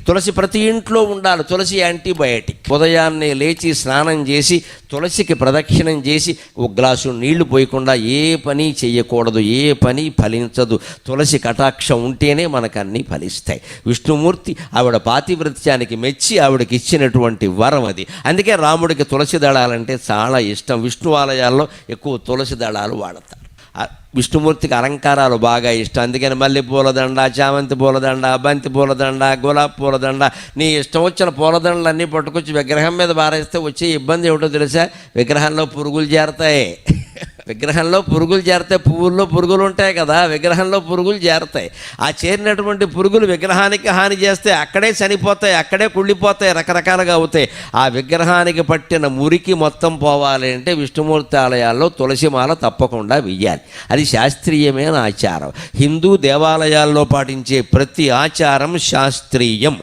తులసి ప్రతి ఇంట్లో ఉండాలి. తులసి యాంటీబయాటిక్. ఉదయాన్నే లేచి స్నానం చేసి తులసికి ప్రదక్షిణం చేసి ఒక గ్లాసు నీళ్లు పోయకుండా ఏ పని చెయ్యకూడదు, ఏ పని ఫలించదు. తులసి కటాక్షం ఉంటేనే మనకు అన్నీ ఫలిస్తాయి. విష్ణుమూర్తి ఆవిడ పాతివ్రత్యానికి మెచ్చి ఆవిడకి ఇచ్చినటువంటి వరం అది. అందుకే రాముడికి తులసి దళాలంటే చాలా ఇష్టం. విష్ణు ఆలయాల్లో ఎక్కువ తులసి దళాలు వాడతారు. విష్ణుమూర్తికి అలంకారాలు బాగా ఇష్టం. అందుకని మల్లె పూలదండ, చామంతి పూలదండ, బంతి పూలదండ, గులాబీ పూలదండ, నీ ఇష్టం వచ్చిన పూలదండలన్నీ పట్టుకొచ్చి విగ్రహం మీద బారేస్తే వచ్చే ఇబ్బంది ఏమిటో తెలుసా? విగ్రహంలో పురుగులు చేరతాయి. విగ్రహంలో పురుగులు చేరతాయి. పువ్వుల్లో పురుగులు ఉంటాయి కదా, విగ్రహంలో పురుగులు చేరతాయి. ఆ చేరినటువంటి పురుగులు విగ్రహానికి హాని చేస్తే అక్కడే చనిపోతాయి, అక్కడే కుళ్ళిపోతాయి, రకరకాలుగా అవుతాయి. ఆ విగ్రహానికి పట్టిన మురికి మొత్తం పోవాలి అంటే విష్ణుమూర్తి ఆలయాల్లో తులసిమాల తప్పకుండా వెయ్యాలి. అది శాస్త్రీయమైన ఆచారం. హిందూ దేవాలయాల్లో పాటించే ప్రతి ఆచారం శాస్త్రీయం.